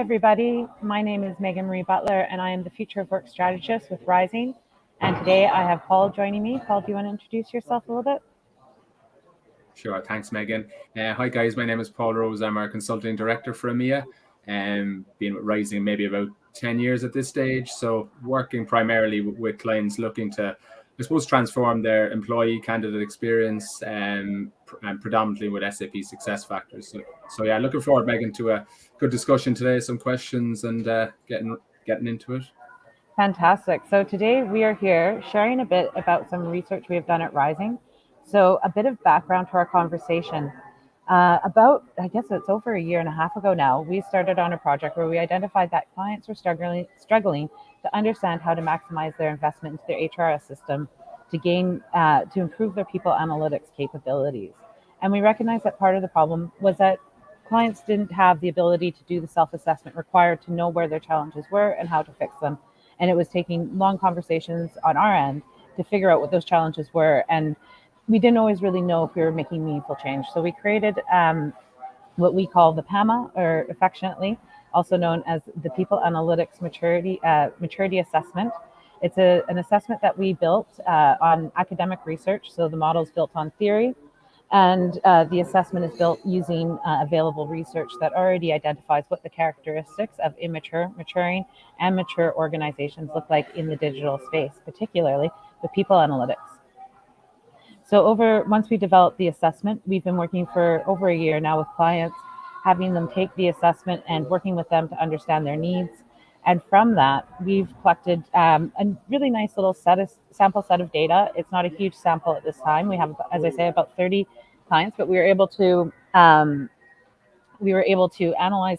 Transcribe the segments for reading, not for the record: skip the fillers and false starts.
everybody. My name is Megan Marie Butler, and I am the Future of Work Strategist with Rizing. And today I have Paul joining me. Paul, do you want to introduce yourself a little bit? Sure. Thanks, Megan. Hi, guys. My name is Paul Rose. I'm our consulting director for EMEA, and been with Rising maybe about 10 years at this stage. So working primarily with clients looking to, I suppose, transform their employee candidate experience and predominantly with SAP SuccessFactors. So yeah, looking forward, Megan, to a good discussion today, some questions and getting into it. Fantastic. So today we are here sharing a bit about some research we have done at Rising. So a bit of background to our conversation. I guess it's over a year and a half ago now, we started on a project where we identified that clients were struggling to understand how to maximize their investment into their HRS system to improve their people analytics capabilities. And we recognized that part of the problem was that clients didn't have the ability to do the self-assessment required to know where their challenges were and how to fix them. And it was taking long conversations on our end to figure out what those challenges were. And we didn't always really know if we were making meaningful change. So we created what we call the PAMA, or affectionately also known as the People Analytics Maturity Assessment. It's an assessment that we built on academic research. So the model is built on theory, and the assessment is built using available research that already identifies what the characteristics of immature, maturing, and mature organizations look like in the digital space, particularly with people analytics. So once we developed the assessment, we've been working for over a year now with clients, having them take the assessment and working with them to understand their needs. And from that, we've collected a really nice little sample set of data. It's not a huge sample at this time. We have, as I say, about 30 clients, but we were able to analyze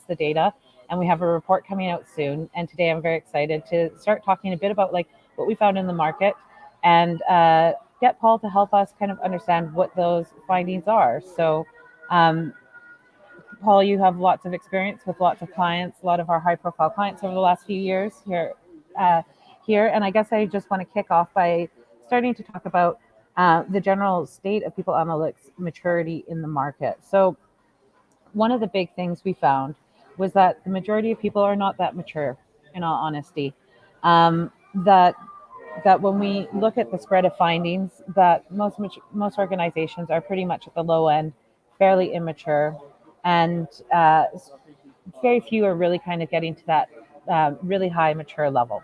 the data, and we have a report coming out soon. And today I'm very excited to start talking a bit about what we found in the market and get Paul to help us kind of understand what those findings are. So, Paul, you have lots of experience with lots of clients, a lot of our high-profile clients over the last few years here. And I guess I just want to kick off by starting to talk about the general state of people analytics maturity in the market. So one of the big things we found was that the majority of people are not that mature, in all honesty. That when we look at the spread of findings, that most organizations are pretty much at the low end, fairly immature, and very few are really kind of getting to that really high mature level.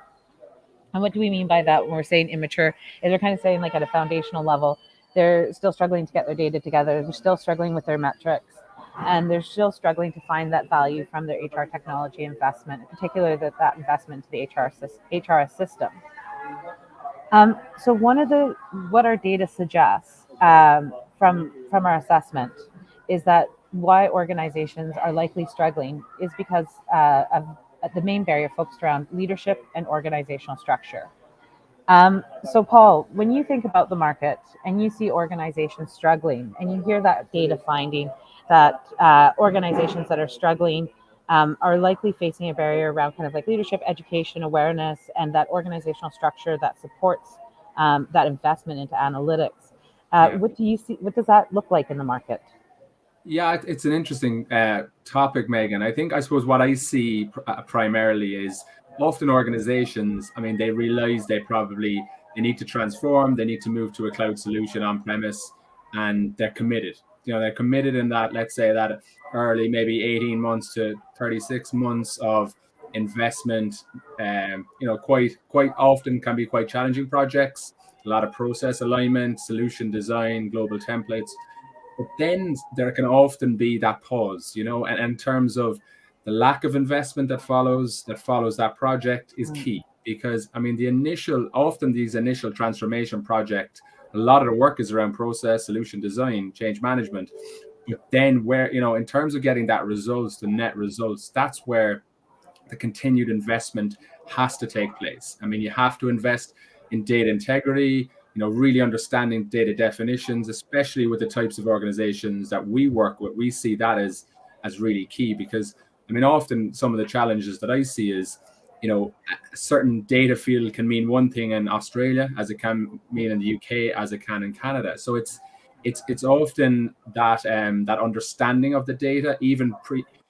And what do we mean by that when we're saying immature? Is they're kind of saying like at a foundational level, they're still struggling to get their data together. They're still struggling with their metrics, and they're still struggling to find that value from their HR technology investment, particularly that investment to the HRS system. So what our data suggests from our assessment is that why organizations are likely struggling is because of the main barrier focused around leadership and organizational structure. So Paul, when you think about the market and you see organizations struggling and you hear that data finding that organizations that are struggling are likely facing a barrier around kind of like leadership, education, awareness, and that organizational structure that supports that investment into analytics. What do you see? What does that look like in the market? Yeah, it's an interesting topic, Megan. I suppose what I see primarily is often organizations, they realize they need to transform, they need to move to a cloud solution on premise, and they're committed. They're committed in that, let's say that early, maybe 18 months to 36 months of investment, quite often can be quite challenging projects, a lot of process alignment, solution design, global templates. But then there can often be that pause, and in terms of the lack of investment that follows that project is key, because these initial transformation projects, a lot of the work is around process, solution design, change management. But then where, in terms of getting that results, the net results, that's where the continued investment has to take place. You have to invest in data integrity, really understanding data definitions, especially with the types of organizations that we work with. We see that as really key, because often some of the challenges that I see is, a certain data field can mean one thing in Australia as it can mean in the UK as it can in Canada. So it's often that that understanding of the data, even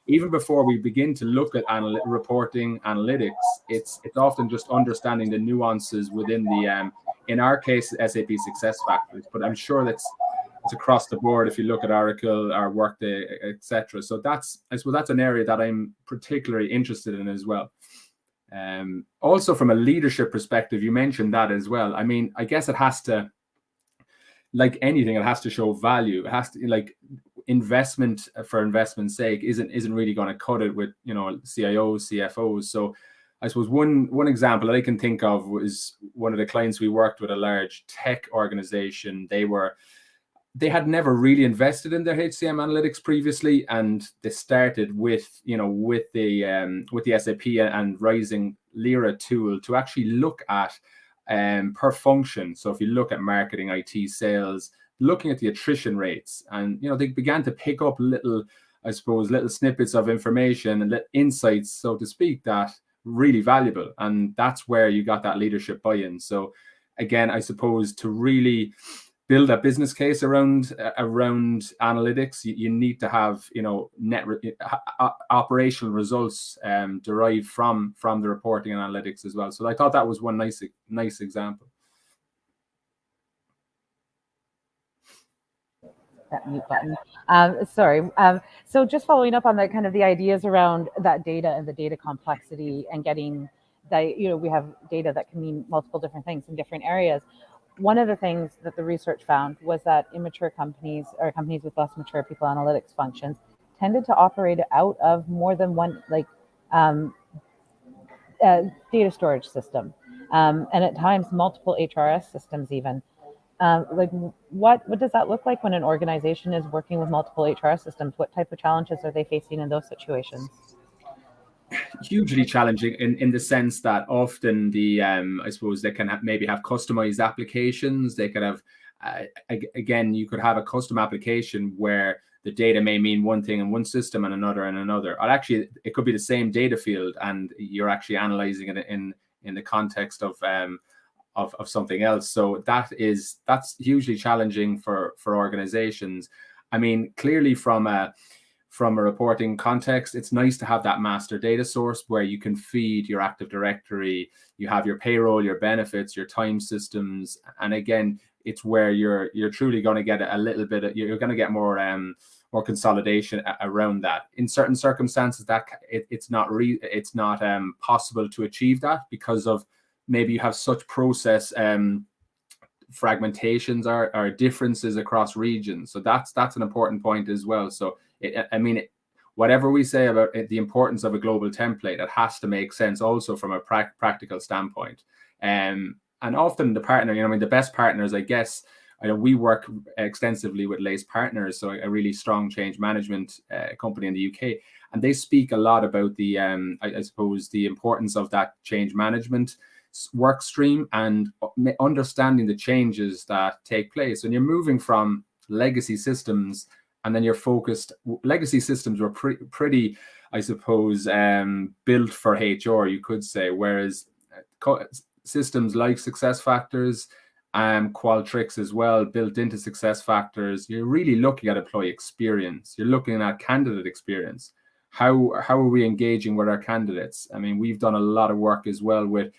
even before we begin to look at reporting analytics, it's often just understanding the nuances within the, in our case, SAP SuccessFactors, but I'm sure it's across the board if you look at Oracle or Workday, etc. So I suppose that's an area that I'm particularly interested in as well. Also from a leadership perspective, you mentioned that as well. I mean, I guess it has to, like anything, it has to show value. It has to, like, investment for investment's sake isn't really going to cut it with, you know, CIOs, CFOs. So I suppose one example that I can think of was one of the clients we worked with, a large tech organization. They had never really invested in their HCM analytics previously, and they started with, you know, with the SAP and Rizing Lyra tool to actually look at per function. So if you look at marketing, IT, sales, looking at the attrition rates, and, you know, they began to pick up little snippets of information and insights, so to speak, that really valuable. And that's where you got that leadership buy-in. So again, I suppose to really build a business case around analytics, you need to have, you know, operational results derived from the reporting and analytics as well. So I thought that was one nice example. That mute button. Sorry. So just following up on that, kind of the ideas around that data and the data complexity, and getting that, you know, we have data that can mean multiple different things in different areas. One of the things that the research found was that immature companies, or companies with less mature people analytics functions, tended to operate out of more than one, like, data storage system, and at times multiple HRS systems even. Like, what does that look like when an organization is working with multiple HRS systems? What type of challenges are they facing in those situations? Hugely challenging in the sense that often I suppose they can maybe have customized applications. They could have, again, you could have a custom application where the data may mean one thing in one system and another in another. Or actually, it could be the same data field, and you're actually analyzing it in the context of something else. So that's hugely challenging for organizations. I mean, clearly from a reporting context, it's nice to have that master data source where you can feed your Active Directory, you have your payroll, your benefits, your time systems, and again, it's where you're truly going to get a little bit. You're going to get more consolidation around that. In certain circumstances, that it's not possible to achieve that because of maybe you have such process fragmentations or differences across regions. So that's an important point as well. So whatever we say about the importance of a global template, it has to make sense also from a practical standpoint. And often the partner, the best partners, I guess, we work extensively with Lace Partners, so a really strong change management company in the UK, and they speak a lot about the, I suppose, the importance of that change management work stream and understanding the changes that take place. When you're moving from legacy systems, and then you're focused, legacy systems were pretty, I suppose, built for HR, you could say, whereas systems like SuccessFactors, Qualtrics as well, built into SuccessFactors, you're really looking at employee experience. You're looking at candidate experience. How are we engaging with our candidates? I mean, we've done a lot of work as well with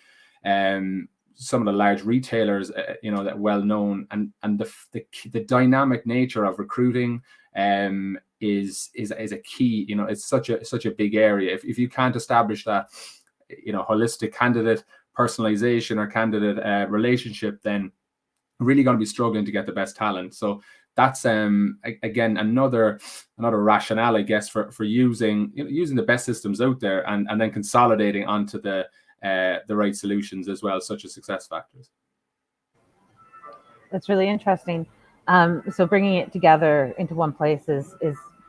some of the large retailers, that well known, and the dynamic nature of recruiting is a key. It's such a big area. If you can't establish that, holistic candidate personalization or candidate relationship, then really going to be struggling to get the best talent. So that's again another rationale, I guess, for using the best systems out there and then consolidating onto the right solutions as well, such as SuccessFactors. That's really interesting. So bringing it together into one place is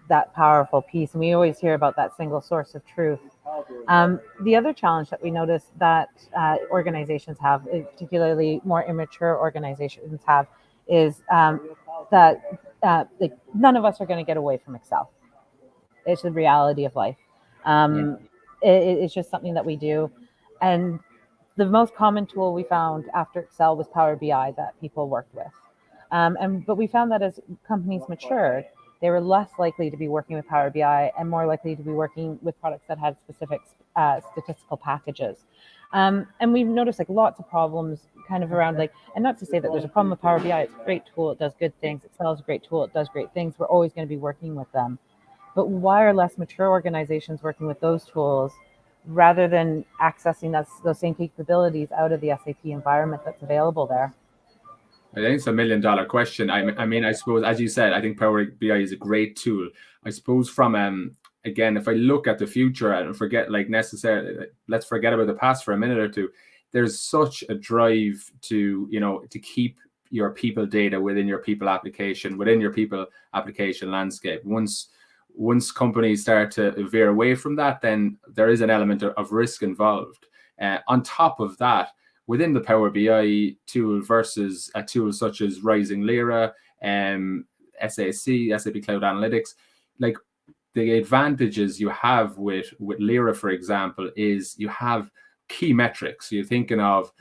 that powerful piece, and we always hear about that single source of truth. The other challenge that we notice that organizations have, particularly more immature organizations have, is that none of us are going to get away from Excel. It's the reality of life. It's just something that we do. And the most common tool we found after Excel was Power BI that people worked with. But we found that as companies matured, they were less likely to be working with Power BI and more likely to be working with products that had specific statistical packages. And we've noticed like lots of problems kind of around like, and not to say that there's a problem with Power BI, it's a great tool, it does good things. Excel is a great tool, it does great things. We're always going to be working with them. But why are less mature organizations working with those tools rather than accessing those same capabilities out of the SAP environment that's available there? I think it's $1 million question. I mean, I suppose, as you said, I think Power BI is a great tool. I suppose from again, if I look at the future and forget like necessarily, let's forget about the past for a minute or two. There's such a drive to, you know, to keep your people data within your people application landscape. Once companies start to veer away from that, then there is an element of risk involved. On top of that, within the Power BI tool versus a tool such as Rizing Lyra, SAP Cloud Analytics, like the advantages you have with Lyra, for example, is you have key metrics. You're thinking of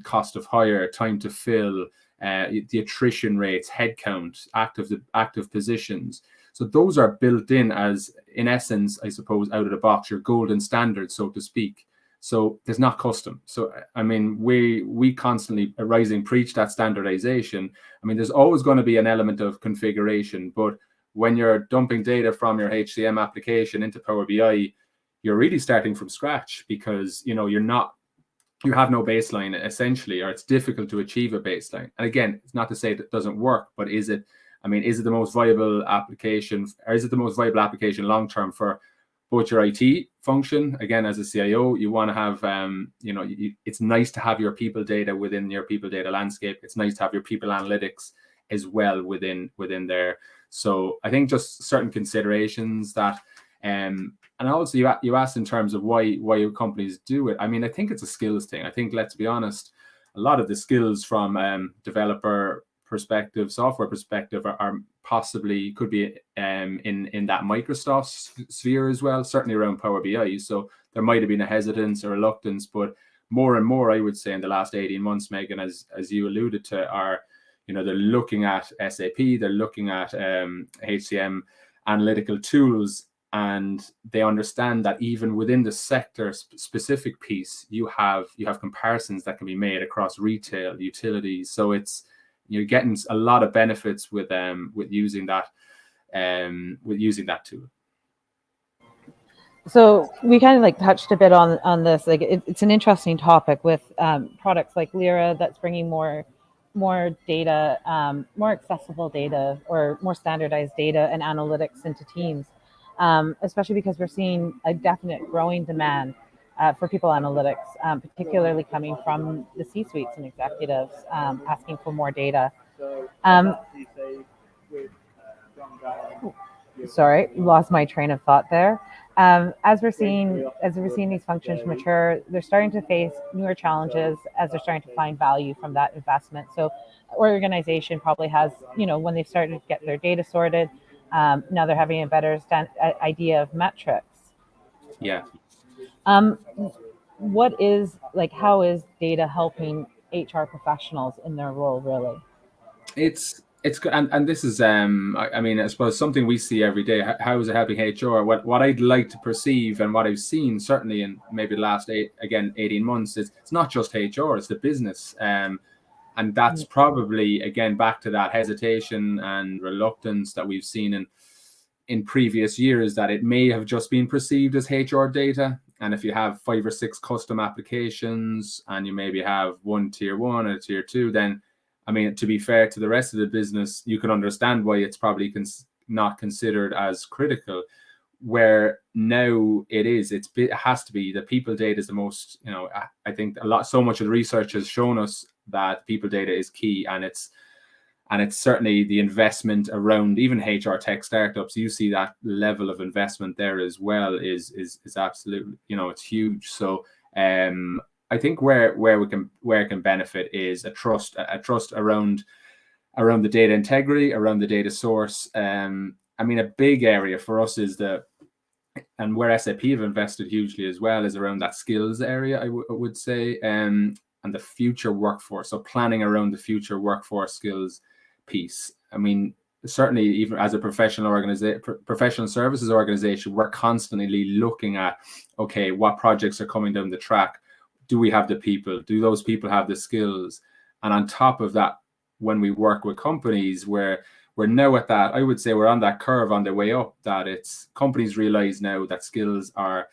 cost of hire, time to fill, the attrition rates, headcount, active positions. So those are built in as, in essence, I suppose, out of the box, your golden standard, so to speak. So there's not custom. So, I mean, we constantly at Rizing preach that standardization. I mean, there's always going to be an element of configuration, but when you're dumping data from your HCM application into Power BI, you're really starting from scratch because, you know, you have no baseline essentially, or it's difficult to achieve a baseline. And again, it's not to say that it doesn't work, but is it the most viable application, or is it the most viable application long-term for both your IT function? Again, as a CIO, you want to have, it's nice to have your people data within your people data landscape. It's nice to have your people analytics as well within there. So I think just certain considerations that, and also you asked in terms of why companies do it. I mean, I think it's a skills thing. I think, let's be honest, a lot of the skills from developer perspective, software perspective, are possibly could be in that Microsoft sphere as well, certainly around Power BI. So there might have been a hesitance or reluctance, but more and more, I would say, in the last 18 months, Megan, as you alluded to, are, you know, they're looking at SAP, they're looking at HCM analytical tools, and they understand that even within the sector specific piece, you have comparisons that can be made across retail, utilities. So you're getting a lot of benefits with using that tool. So we kind of like touched a bit on this. Like it's an interesting topic with products like Lyra that's bringing more data, more accessible data, or more standardized data and analytics into teams, especially because we're seeing a definite growing demand for people analytics, particularly coming from the C-suites and executives asking for more data. Sorry, lost my train of thought there. As we're seeing these functions mature, they're starting to face newer challenges as they're starting to find value from that investment. So, organization probably has, when they've started to get their data sorted, now they're having a better idea of metrics. Yeah. How is data helping HR professionals in their role, really? It's and this is I mean, I suppose something we see every day. How is it helping HR? What I'd like to perceive, and what I've seen certainly in maybe the last 18 months, is it's not just HR, it's the business, and that's probably, again, back to that hesitation and reluctance that we've seen in previous years, that it may have just been perceived as HR data. And if you have 5 or 6 custom applications and you maybe have one tier 1 and a tier 2, then, I mean, to be fair to the rest of the business, you can understand why it's probably not considered as critical. Where now it has to be. The people data is the most, I think so much of the research has shown us that people data is key, and it's certainly the investment around even HR tech startups. You see that level of investment there as well is absolutely, it's huge. So I think where it can benefit is a trust around the data integrity, around the data source. I mean, a big area for us is and where SAP have invested hugely as well, is around that skills area, I would say, and the future workforce. So planning around the future workforce skills piece. I mean, certainly even as a professional services organization, we're constantly looking at, okay, what projects are coming down the track? Do we have the people? Do those people have the skills? And on top of that, when we work with companies, we're now at that, I would say we're on that curve on the way up, that it's companies realize now that skills are,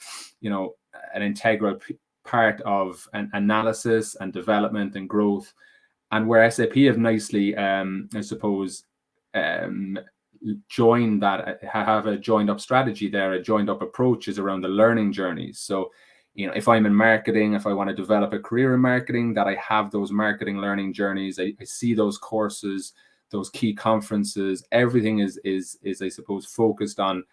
an integral part of an analysis and development and growth. And where SAP have nicely, I suppose, joined that, have a joined up strategy there, a joined up approach is around the learning journeys. So, if I'm in marketing, if I want to develop a career in marketing, that I have those marketing learning journeys. I see those courses, those key conferences. Everything is I suppose focused on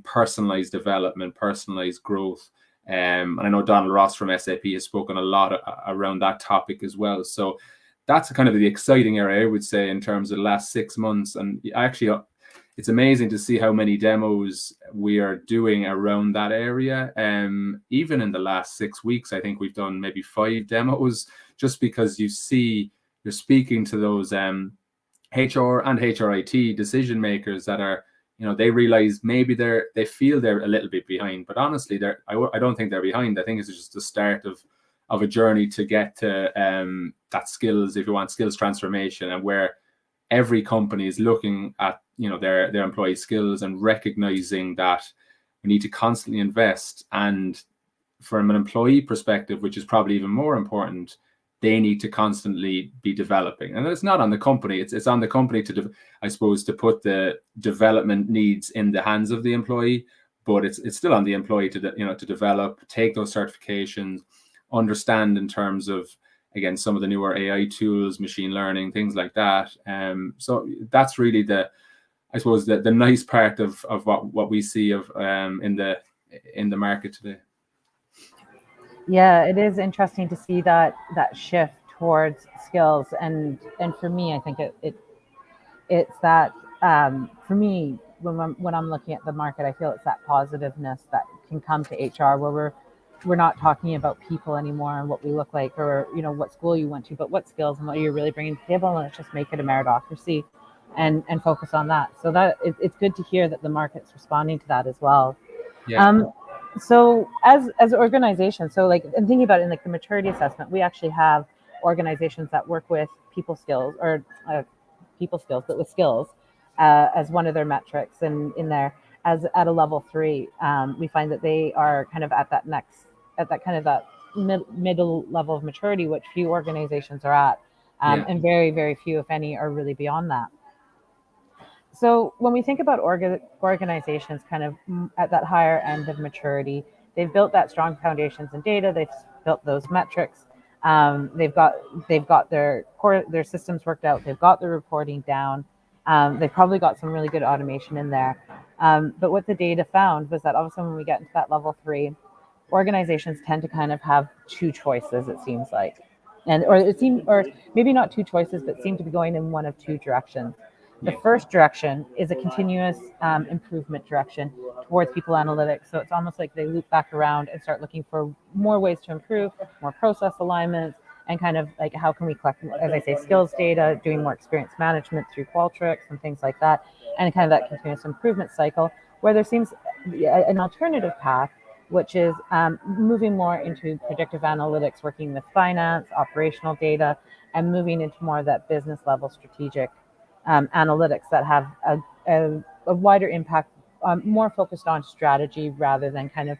personalized development, personalized growth. And I know Donald Ross from SAP has spoken a lot around that topic as well. So that's kind of the exciting area, I would say, in terms of the last 6 months. And actually, it's amazing to see how many demos we are doing around that area. Even in the last 6 weeks, I think we've done maybe 5 demos, just because you're speaking to those HR and HRIT decision makers that are, they realize maybe they feel they're a little bit behind, but honestly, I don't think they're behind. I think it's just the start of a journey to get to that skills, if you want, skills transformation, and where every company is looking at their employee skills and recognizing that we need to constantly invest. And from an employee perspective, which is probably even more important, they need to constantly be developing. And it's not on the company, it's on the company to put the development needs in the hands of the employee, but it's still on the employee to develop, take those certifications, understand in terms of, again, some of the newer AI tools, machine learning, things like that. So that's really the nice part of what we see of in the market today. Yeah, it is interesting to see that shift towards skills, and for me, I think it's that for me, when I'm looking at the market, I feel it's that positiveness that can come to HR, where we're not talking about people anymore and what we look like, or what school you went to, but what skills and what you're really bringing to the table, and let's just make it a meritocracy and focus on that. So that it's good to hear that the market's responding to that as well. Yeah. So as organizations, so like, and thinking about it in like the maturity assessment, we actually have organizations that work with people skills, or but with skills as one of their metrics, and in there as at a level 3, we find that they are kind of at that middle level of maturity, which few organizations are at, and very, very few, if any, are really beyond that. So when we think about organizations kind of at that higher end of maturity, they've built that strong foundations in data, they've built those metrics, they've got their systems worked out, they've got the reporting down, they've probably got some really good automation in there. But what the data found was that also when we get into that level 3, organizations tend to kind of have 2 choices, it seems like, or maybe not 2 choices, but seem to be going in one of 2 directions. The first direction is a continuous improvement direction towards people analytics. So it's almost like they loop back around and start looking for more ways to improve, more process alignments, and kind of like, how can we collect, as I say, skills data, doing more experience management through Qualtrics and things like that, and kind of that continuous improvement cycle, where there seems an alternative path, which is moving more into predictive analytics, working with finance, operational data, and moving into more of that business level strategic analytics that have a wider impact, more focused on strategy rather than kind of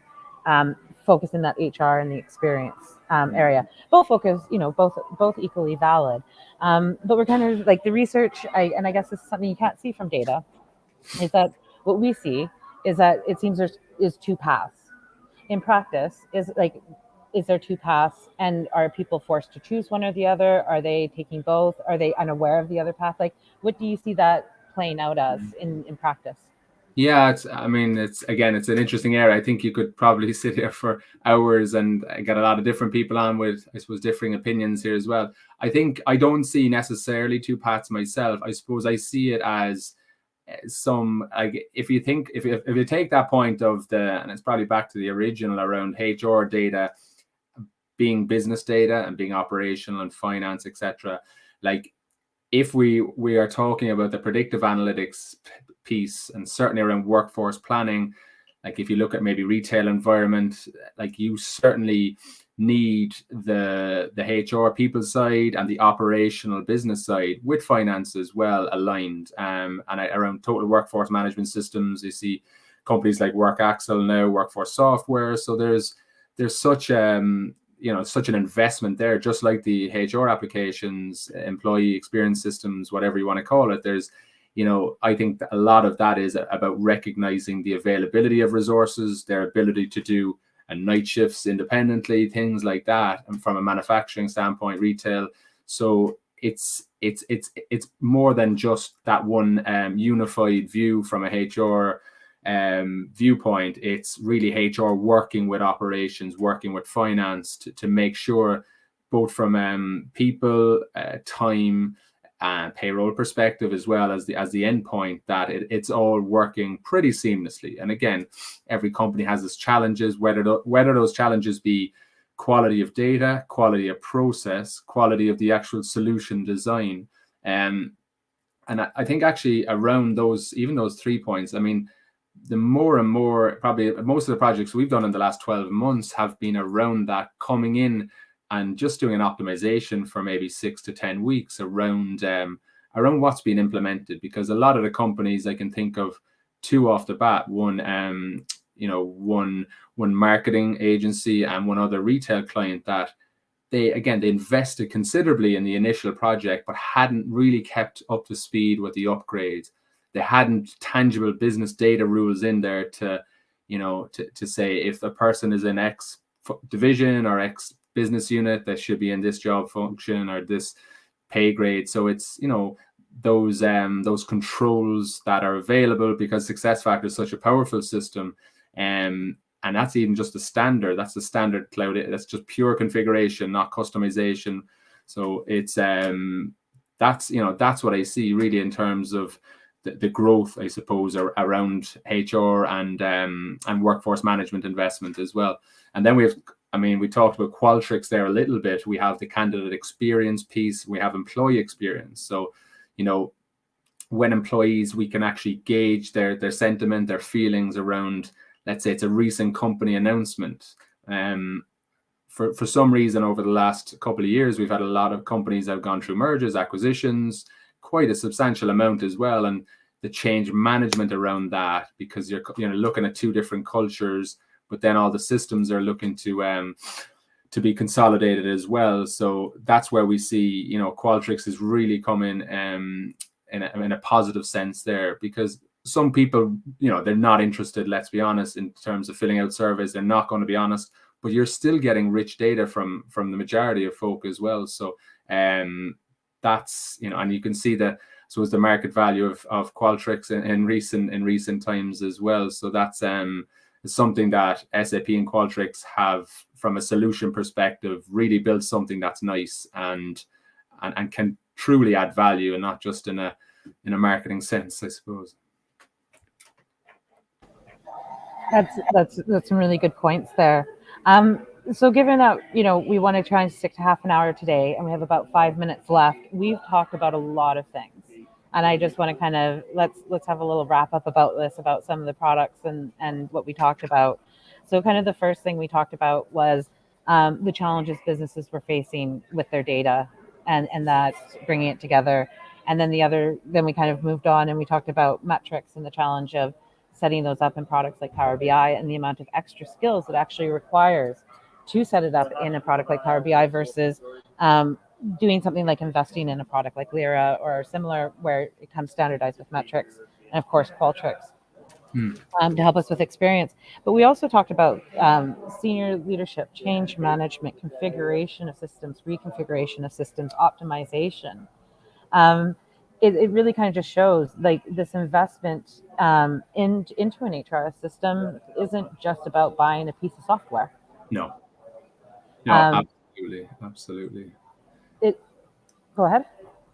focused in that HR and the experience area. Both focus, both equally valid. But we're kind of like the research, and I guess this is something you can't see from data, is that what we see is that it seems there's 2 paths. In practice, is there 2 paths, and are people forced to choose one or the other? Are they taking both? Are they unaware of the other path? Like, what do you see that playing out as in practice? Yeah, it's an interesting area. I think you could probably sit here for hours and get a lot of different people on with, I suppose, differing opinions here as well. I think I don't see necessarily 2 paths myself. I suppose I see it as some, like, if you take that point of and it's probably back to the original around HR data being business data and being operational and finance, etc. Like, if we are talking about the predictive analytics piece, and certainly around workforce planning, like if you look at maybe retail environment, like you certainly need the HR people side and the operational business side with finance as well aligned. And around total workforce management systems, you see companies like WorkAxle now, Workforce Software. So there's such such an investment there, just like the HR applications, employee experience systems, whatever you want to call it. There's, I think that a lot of that is about recognizing the availability of resources, their ability to do night shifts independently, things like that, and from a manufacturing standpoint, retail. So it's more than just that one unified view from a HR viewpoint. It's really HR working with operations, working with finance to make sure, both from people, time, and payroll perspective, as well as the endpoint, that it's all working pretty seamlessly. And again, every company has its challenges, whether those challenges be quality of data, quality of process, quality of the actual solution design. And I think actually around those 3 points, I mean, the more and more, probably most of the projects we've done in the last 12 months have been around that, coming in and just doing an optimization for maybe 6 to 10 weeks around what's been implemented. Because a lot of the companies, I can think of two off the bat, one marketing agency and one other retail client, that they invested considerably in the initial project, but hadn't really kept up to speed with the upgrades. They hadn't tangible business data rules in there to say, if a person is in X division or X business unit, they should be in this job function or this pay grade. So it's, those controls that are available, because SuccessFactors is such a powerful system. And that's even just the standard. That's the standard cloud. That's just pure configuration, not customization. So it's that's what I see really in terms of the growth, I suppose, around HR and workforce management investment as well. And then we talked about Qualtrics there a little bit. We have the candidate experience piece. We have employee experience. So, when employees, we can actually gauge their sentiment, their feelings around, let's say it's a recent company announcement. For some reason, over the last couple of years, we've had a lot of companies that have gone through mergers, acquisitions, quite a substantial amount as well. And the change management around that, because you're looking at two different cultures, but then all the systems are looking to be consolidated as well. So that's where we see, Qualtrics is really coming in a positive sense there, because some people, they're not interested, let's be honest, in terms of filling out surveys. They're not going to be honest, but you're still getting rich data from the majority of folk as well. So that's, and you can see the market value of Qualtrics in recent times as well. So that's something that SAP and Qualtrics have, from a solution perspective, really built something that's nice and can truly add value, and not just in a marketing sense, I suppose. That's some really good points there. So given that, we want to try and stick to half an hour today, and we have about 5 minutes left, we've talked about a lot of things. And I just want to kind of, let's have a little wrap up about this, about some of the products and what we talked about. So kind of the first thing we talked about was the challenges businesses were facing with their data and that bringing it together. And then then we kind of moved on and we talked about metrics and the challenge of setting those up in products like Power BI, and the amount of extra skills it actually requires to set it up in a product like Power BI versus doing something like investing in a product like Lyra or similar, where it comes standardized with metrics, and of course Qualtrics to help us with experience. But we also talked about senior leadership, change management, configuration of systems, reconfiguration of systems, optimization. It really kind of just shows, like, this investment into an HR system isn't just about buying a piece of software. No, absolutely. Go ahead.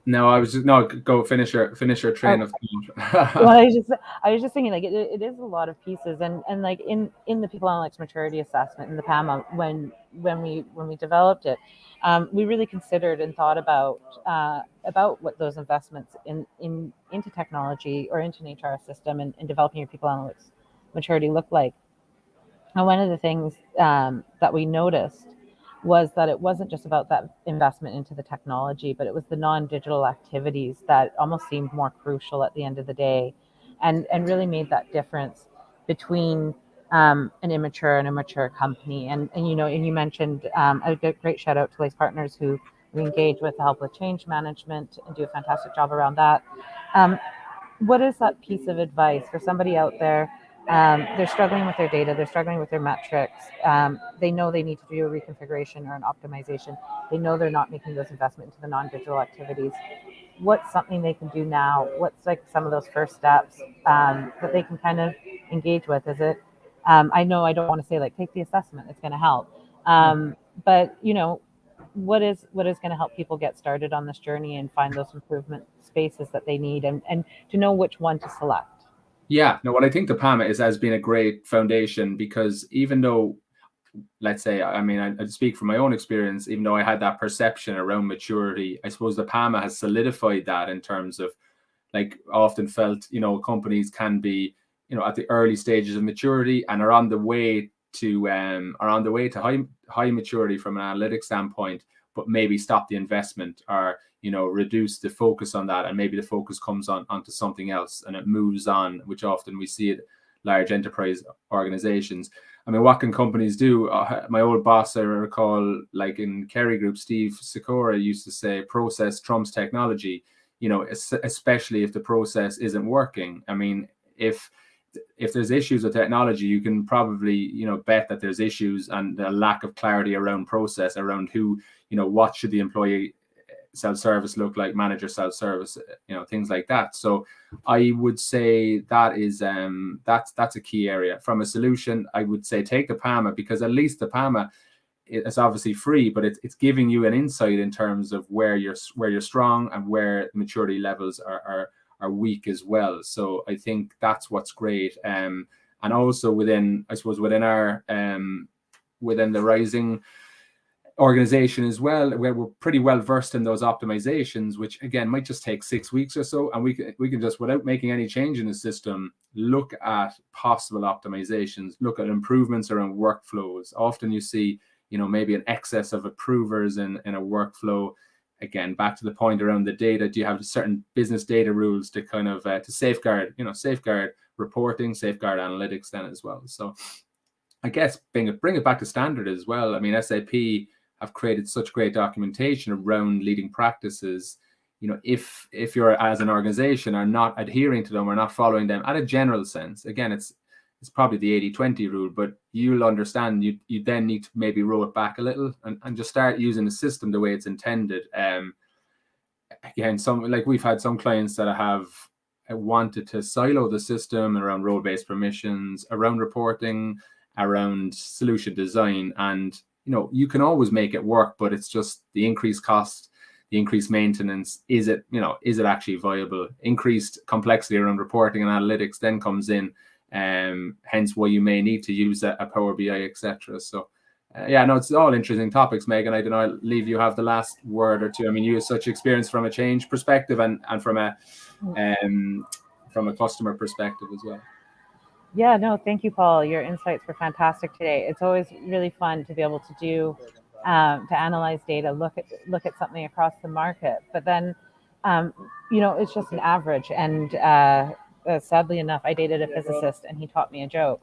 No, I was just no. Go finish your train of thought. Well, I was just thinking like it is a lot of pieces, and like in the people analytics maturity assessment in the PAMA when we developed it, we really considered and thought about what those investments into technology or into an HR system and developing your people analytics maturity look like. And one of the things that we noticed was that it wasn't just about that investment into the technology, but it was the non-digital activities that almost seemed more crucial at the end of the day, and really made that difference between an immature and a mature company. And you mentioned a great shout out to Lace Partners who we engage with to help with change management and do a fantastic job around that. Um, what is that piece of advice for somebody out there? They're struggling with their data, they're struggling with their metrics. They know they need to do a reconfiguration or an optimization. They know they're not making those investments into the non-digital activities. What's something they can do now? What's like some of those first steps that they can kind of engage with? Is it? I know I don't want to say like take the assessment; it's going to help, but what is going to help people get started on this journey and find those improvement spaces that they need and to know which one to select. Yeah, no, what I think the PAMA has been a great foundation, because even though, let's say, I mean, I speak from my own experience, even though I had that perception around maturity, I suppose the PAMA has solidified that in terms of, like, often felt, companies can be, at the early stages of maturity and are on the way to high maturity from an analytics standpoint, but maybe stop the investment or reduce the focus on that, and maybe the focus comes onto something else and it moves on, which often we see at large enterprise organizations. I mean, what can companies do? My old boss, I recall, like in Kerry Group, Steve Sikora used to say, process trumps technology, especially if the process isn't working. I mean, if there's issues with technology, you can probably, bet that there's issues and a lack of clarity around process, around who, what should the employee self-service look like, manager self-service, things like that. So I would say that is that's a key area. From a solution, I would say take the PAMA, because at least the PAMA is obviously free, but it's giving you an insight in terms of where you're strong and where maturity levels are weak as well. So I think that's what's great. And also within our within the Rizing organization as well, where we're pretty well versed in those optimizations, which again might just take 6 weeks or so, and we can just, without making any change in the system, look at possible optimizations, look at improvements around workflows. Often you see maybe an excess of approvers in a workflow. Again, back to the point around the data, do you have certain business data rules to kind of to safeguard reporting, safeguard analytics then as well? So I guess bring it back to standard as well. I mean, SAP have created such great documentation around leading practices. If you're, as an organization, are not adhering to them or not following them at a general sense, again, it's probably the 80-20 rule, but you'll understand you then need to maybe roll it back a little and just start using the system the way it's intended. Again, we've had some clients that have wanted to silo the system around role-based permissions, around reporting, around solution design, and you can always make it work, but it's just the increased cost, the increased maintenance. Is it actually viable? Increased complexity around reporting and analytics then comes in, hence why you may need to use a Power BI, etc. So it's all interesting topics. Megan, I don't know, I'll leave you have the last word or two. I mean, you have such experience from a change perspective and from a customer perspective as well. Yeah, no, thank you, Paul. Your insights were fantastic today. It's always really fun to be able to do, to analyze data, look at something across the market. But then, it's just an average. And sadly enough, I dated a physicist, and he taught me a joke.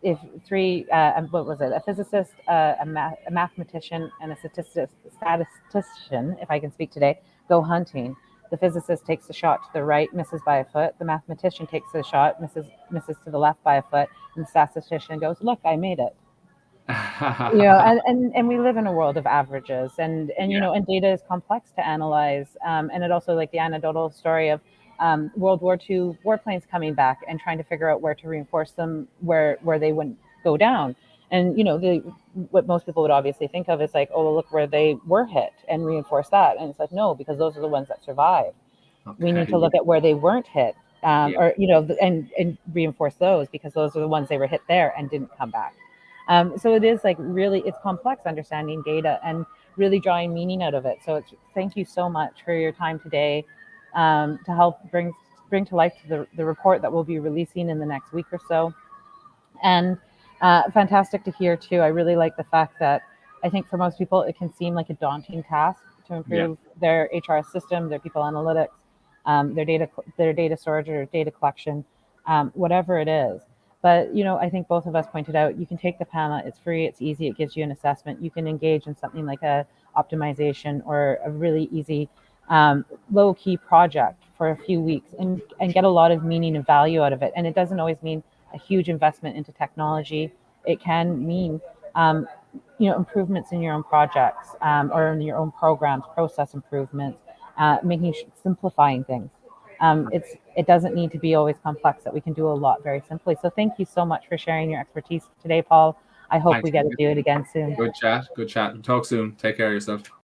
If three, what was it? A physicist, a mathematician, and a statistician, if I can speak today, go hunting. The physicist takes the shot to the right, misses by a foot. The mathematician takes the shot, misses to the left by a foot. And the statistician goes, "Look, I made it." And we live in a world of averages, and and data is complex to analyze. And it also, like the anecdotal story of World War II warplanes coming back and trying to figure out where to reinforce them, where they wouldn't go down. And what most people would obviously think of is like, oh, look where they were hit and reinforce that. And it's like, no, because those are the ones that survived. We need to look at where they weren't hit, or and reinforce those, because those are the ones they were hit there and didn't come back. So it is like really, it's complex understanding data and really drawing meaning out of it. So thank you so much for your time today, to help bring to life the report that we'll be releasing in the next week or so. And fantastic to hear too. I really like the fact that I think for most people it can seem like a daunting task to improve their HR system, their people analytics, their data storage or data collection, whatever it is. But I think both of us pointed out, you can take the PAMA. It's free. It's easy. It gives you an assessment. You can engage in something like a optimization or a really easy low key project for a few weeks and get a lot of meaning and value out of it. And it doesn't always mean a huge investment into technology. It can mean improvements in your own projects, or in your own programs, process improvements, simplifying things. It doesn't need to be always complex, that we can do a lot very simply. So thank you so much for sharing your expertise today, Paul. I hope we get to do it again soon. Good chat. Talk soon. Take care of yourself.